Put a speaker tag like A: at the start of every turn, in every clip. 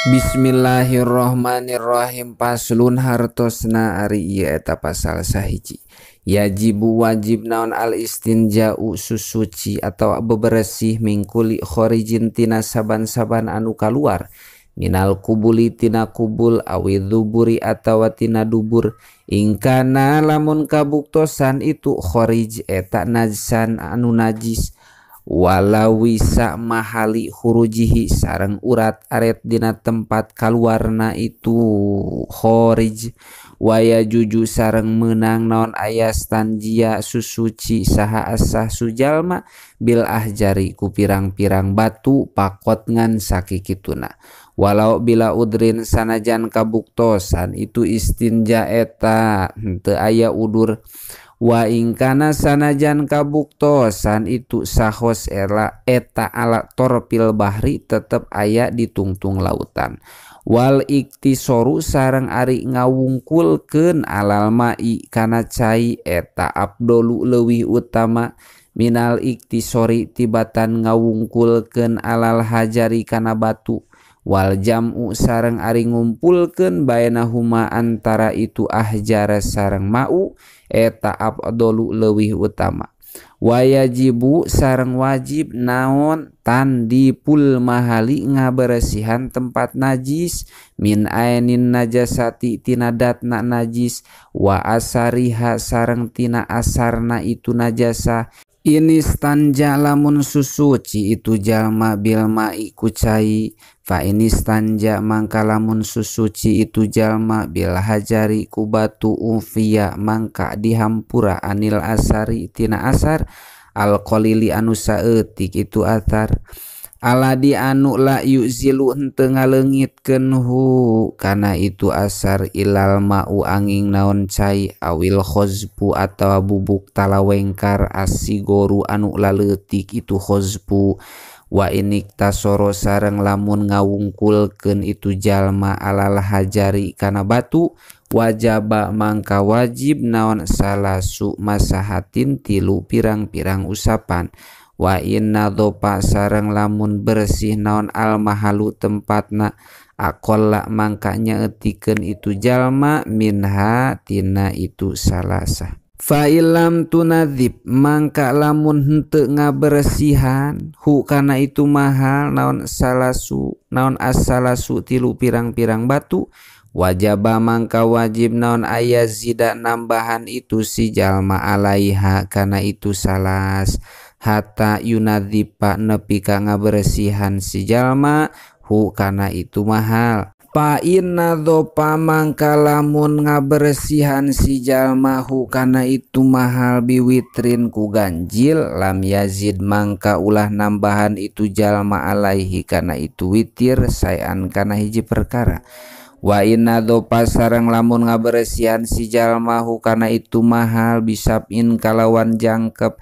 A: Bismillahirrohmanirrohim. Paslun hartosna ari ieu eta pasal sahiji. Yajibu wajib naon al istinja'u susuci atau bebersih mingkuli khorijin tina saban-saban anu kaluar minal kubuli tina kubul awi duburi atawa tina dubur ingkana lamun kabuktosan itu khorij eta najsan anu najis walau wisa mahali hurujihi sareng urat aret dina tempat kaluarna itu khorij waya juju sareng menang naon ayas tanjia susuci saha asah sujalma bil ahjari ku pirang-pirang batu pakot ngan sakikituna walau bila udrin sanajan kabuktosan itu istinja eta henteu aya udur wa ingkana sanajan kabuktosan itu sahos eta ala torpil bahri tetep aya di tungtung lautan wal iktisoru sareng ari ngawungkulkeun alal mai kana cai eta abdolu leuwih utama minal iktisori tibatan ngawungkulkeun alal hajari kana batu wal jam'u sareng ari ngumpulkeun bainahuma antara itu ahjar sareng mau eta abdolu leuwih utama wayajibu sareng wajib naon tandipul mahali ngaberesihan tempat najis min ainin najasati tina datna najis wa asariha sareng tina asarna itu najasa ini stanja lamun susuci itu jalma bil ma'i ku cai fa ini stanja mangka lamun susuci itu jalma bil hajari ku batu ufiya mangka dihampura anil asari tina asar al qalili anu saeutik itu athar aladi anu la yuzilu henteu ngaleungitkeun hu kana itu asar ilal ma'u angin naon cai awil khozbu atawa bubuk talawengkar asigoru anu laleutik itu khozbu wa inik tasoro sareng lamun ngawungkulkeun itu jalma alal hajari kana batu wajaba mangka wajib naon salasu masahatin tilu pirang-pirang usapan wa inna dhopa sareng lamun bersih naon al mahalu tempatna aqalla mangka nyaetikeun itu jalma minha tina itu salasa fa ilam tunadzib mangka lamun henteu ngabersihan hu kana itu mahal naon as-salasu tilu pirang-pirang batu wajaba mangka wajib naon aya zida nambahan itu si jalma alaiha kana itu salas hatta yunadzipa nepi ka ngabersihan si jalma hu kana itu mahal pa inna dhopa mangka lamun ngabersihan si jalma hu kana itu mahal biwitrin ku ganjil lam yazid mangka ulah nambahan itu jalma alaihi kana itu witir sayan kana hiji perkara wa inna dhopa sareng lamun ngabersihan si jalma hu kana itu mahal bisabin kalawan jangkep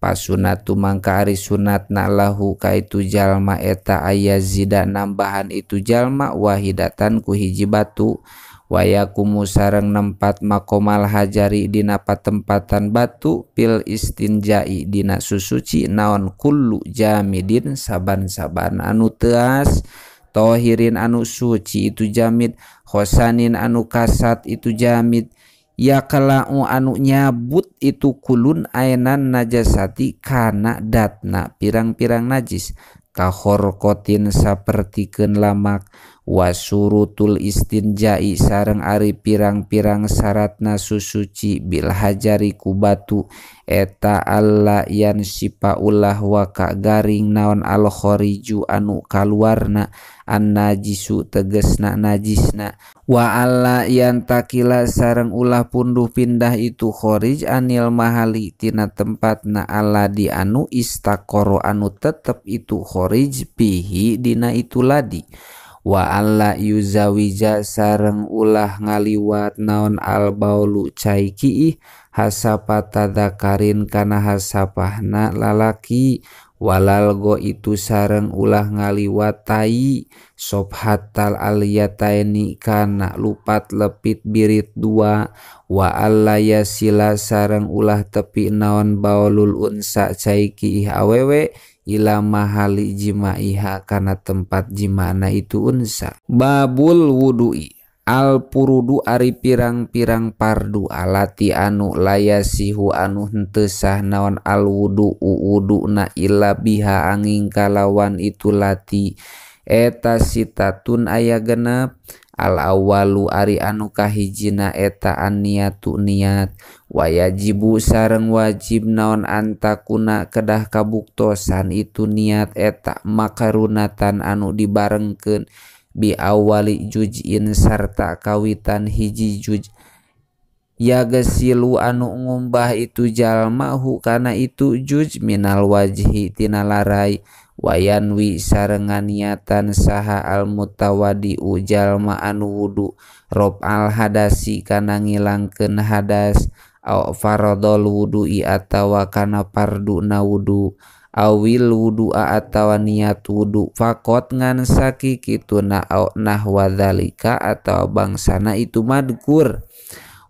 A: pasunatu mangka ari sunatna lahu ka itu jalma eta aya zida nambahan itu jalma wahidatan ku hiji batu wayakumu sareng nempat makomal hajari dina patempatan batu pil istinjai dina susuci naon kullu jamidin saban-saban anu teas tohirin anu suci itu jamid khosanin anu kasat itu jamid ya kalau anu nyabut itu kulun ainan najasati kana datna pirang-pirang najis kahorkotin sapertikeun lamak wasurutul istinjai sareng ari pirang-pirang syaratna susuci bil hajari ku batu eta alla yan sipaullah wa ka garing naon al khoriju anu kaluarna an najisu tegesna najisna wa alla yan takila sareng ulah punduh pindah itu khorij anil mahali tina tempatna aladi anu istakoro anu tetep itu khorij pihi dina itu ladi wa alla yuzawija sareng ulah ngaliwat naon al baulu cai kiih hasapata dzakarin kana hasapahna lalaki walal go itu sareng ulah ngaliwat tai sobhatal aliyataini kana lupat lepit birit dua wa alla yasila sareng ulah tepi naon baulul unsa cai kiih awewe ila mahali jimaiha kana tempat jimana itu unsa. Babul wudu'i al purudu ari pirang-pirang pardu alati anu layasihu anu henteu sah naon al wudu na illa biha angin kalawan itu lati eta sitatun aya genep. Al awalu ari anu kahijina eta an niatu niat wayajibu sareng wajib naon antakuna kedah kabuktosan itu niat eta makarunatan anu dibarengkeun bi awali juz'in sarta kawitan hiji juz ya gesilu anu ngumbah itu jalmahu kana itu juz minal wajhi tina larai wayanwi sarengan niatan saha al mutawadi jalma anu wudu rob al hadasi kana ngilangkeun hadas au faradol wudu'i atawa kana parduna wudu awil wudu'a atawa niat wudu fakot ngan sakikituna au nahwa dzalika atawa bangsana itu madkur.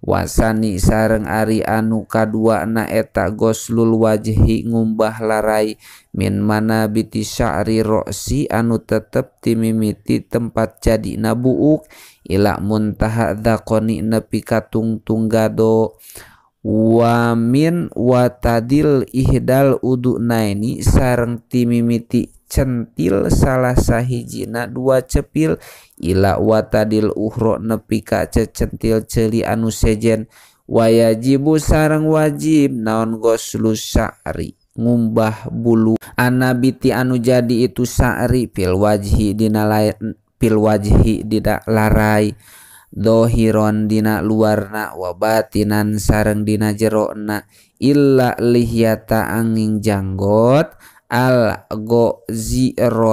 A: Wasani sareng ari anu kadua na eta goslul wajhi ngumbah larai min mana biti sya'ri ro'si anu tetep timimiti tempat jadi nabuuk ila muntaha dzaqoni nepi ka tungtung gado wa min watadil ihdal udunaini sareng timimiti centil salah sahijina dua cepil ila watadil uhro nepi ka cecentil ceuli anu sejen wayajibu sareng wajib naon goslu sya'ri ngumbah bulu anabiti anu jadi itu sya'ri fil wajhi dina larai dohiron dina luarna wa batinan sareng dina jerona illa lihyata angin janggot al gozirota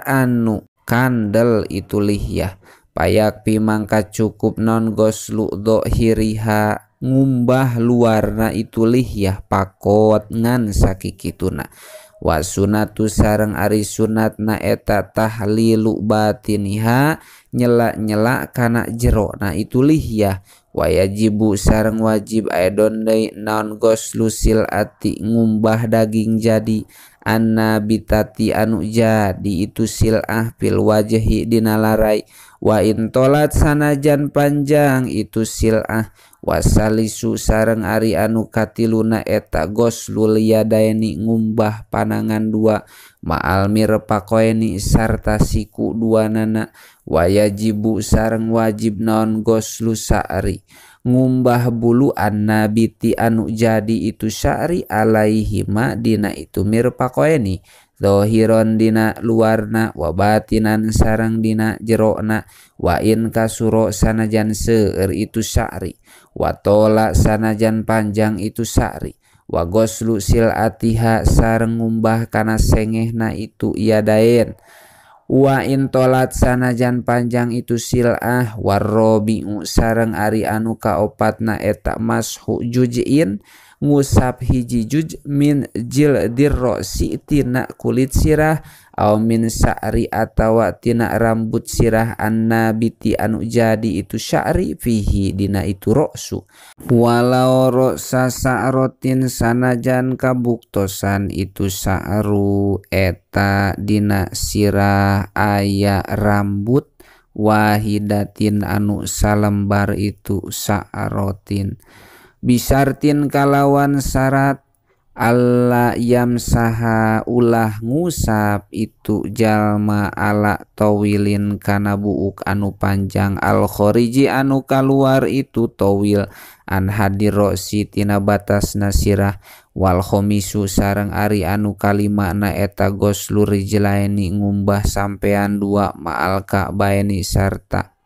A: anu kandel itu lihyah payak pimangka cukup non goslu dohiriha ngumbah luarna itu lihyah pakot ngan sakikituna wa sunatu sareng ari sunatna eta tahlilu batiniha nyela-nyela kana jerona itu lihyah wayajibu sareng wajib aidon deui naon goslu silati ngumbah daging jadi annabitati anu jadi itu sil'ah fil wajhi dina larai wa intolat sanajan panjang itu sil'ah wasalisu sareng ari anu katiluna eta goslul yadaini ngumbah panangan dua ma'al mirfaqaini sarta siku duanana wayajibu sareng wajib naon goslu sa'ri ngumbah bulu annabiti anu jadi itu sya'ri alaihima dina itu mirfaqaini zahiron dina luarna wa batinan sareng dina jerona wa in kasuro sanajan seueur itu sya'ri wa tola sanajan panjang itu sya'ri wa goslu silatiha sareng ngumbah kana sengehna itu yadaen wa intolat sanajan panjang itu sil'ah warrobi'u sareng ari anu kaopatna eta mashu juz'in ngusap hiji juz min jildir ro'si tina kulit sirah aw min sa'ri atawa tina rambut sirah annabiti anu jadi itu sya'ri fihi dina itu ro'su walau ro'sa sa'rotin sanajan kabuktosan itu sa'ru eta dina sirah aya rambut wahidatin anu salembar itu sa'rotin bisartin kalawan syarat alla yamsaha ulah ngusap itu jalma ala tawilin kana buuk anu panjang al khoriji anu kaluar itu tawil an hadiro si tina batas nasirah wal khomisu sareng ari anu kalima na eta goslu rijlaini ngumbah sampean dua ma'al ka'baini sarta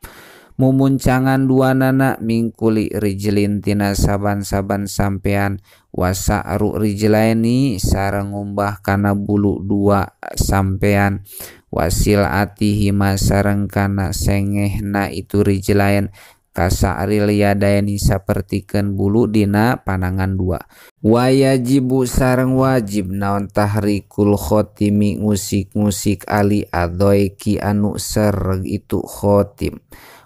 A: mumuncangan dua nana mingkuli rijlin tina saban-saban sampean wasa'ru rijlaini sareng ngumbah kana bulu dua sampean wasil atihi sareng kana sengehna itu rijlain kasa'ril yadaini sapertikeun bulu dina panangan dua wayajibu sareng wajib naon tahrikul khotimi ngusik-ngusik ali adoiki anu sereg itu khotim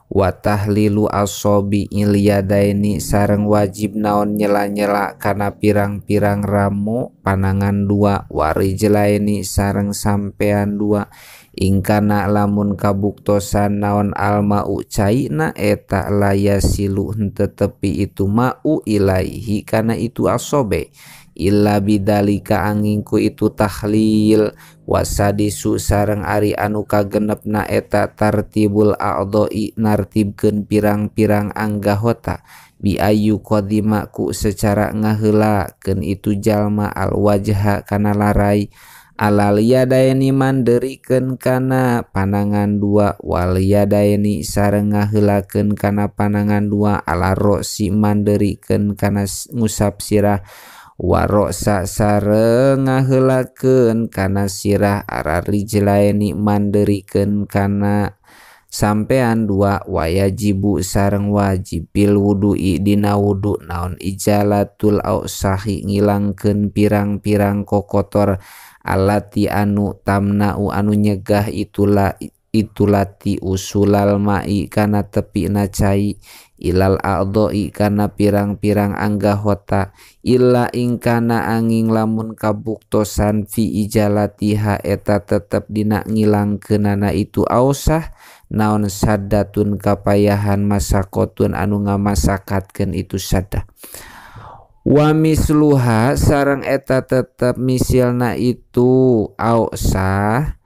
A: wa tahlilu asobi ilyadaini sareng wajib naon nyela-nyela kana pirang-pirang ramu panangan dua warijlaini sareng sampean dua ingkana lamun kabuktosan naon almau caina eta layasilu henteu tepi itu mau ilaihi kana itu asobe illa bidalika angingku itu tahlil wasadisu sareng ari anu kagenepna eta tartibul a'dha'i nartibkeun pirang-pirang anggahota bi ayu qadima ku secara ngaheulakeun itu jalma al wajha kana larai alal yadaini manderikeun kana panangan dua wal yadaini sareng ngaheulakeun kana panangan dua ala rosi manderikeun kana ngusap sirah waroksa sareng ngaheulakeun kana sirah ararijlaini manderikeun kana sampean dua wayajibu sareng wajib bil wudu'i dina wudu naon ijalatul ausahi ngilangkeun pirang-pirang kokotor alati anu tamna'u anu nyegah itulati usulal ma'i kana tepina cai ilal a'dha'i kana pirang-pirang anggahota illa ingkana anging lamun kabuktosan fi ijalatiha eta tetep dina ngilangkeunana itu ausah naon saddatun kapayahan masakotun anu ngamasakatkeun itu saddah wa misluha sareng eta tetep misilna itu ausah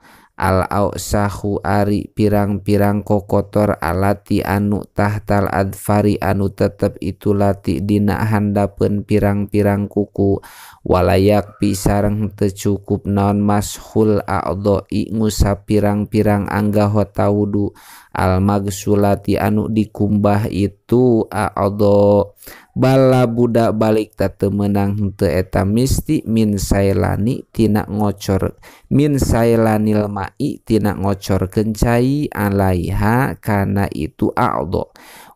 A: al ausahu ari pirang-pirang kokotor alati anu tahtal adfari anu tetep itu lati dina handapeun pirang-pirang kuku walayak pisareng teu cukup naon mashul a'dha'i ngusap pirang-pirang anggahota wudu al magsulati anu dikumbah itu a'dha bala budak balik teu meunang henteu eta misti min sailani tina ngocor min sailanil ma'i tina ngocorkeun cai alaiha kana itu a'dha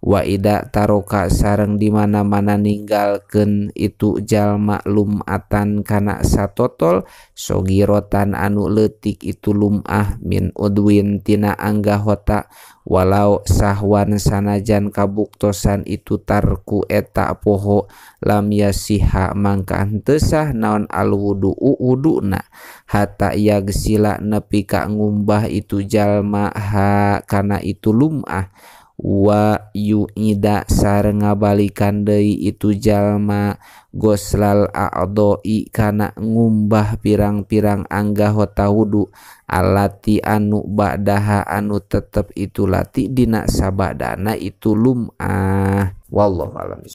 A: wa ida taroka sareng di mana-mana ninggalkeun itu jalma lumatan kana satotol sogirotan anu leutik itu lumah min udwin tina anggahota walau sahwan sanajan kabuktosan itu tarku eta poho lam yasiha mangka henteu sah naon al wuduna hatta yagsila nepi ka ngumbah itu jalma ha kana itu lumah wa yu'ida sareng ngabalikan deui itu jalma goslal a'dha'i kana ngumbah pirang-pirang anggahota wudu alati anu ba'daha anu tetep itu lati dina sabadana itu lum'ah wallahu a'lam.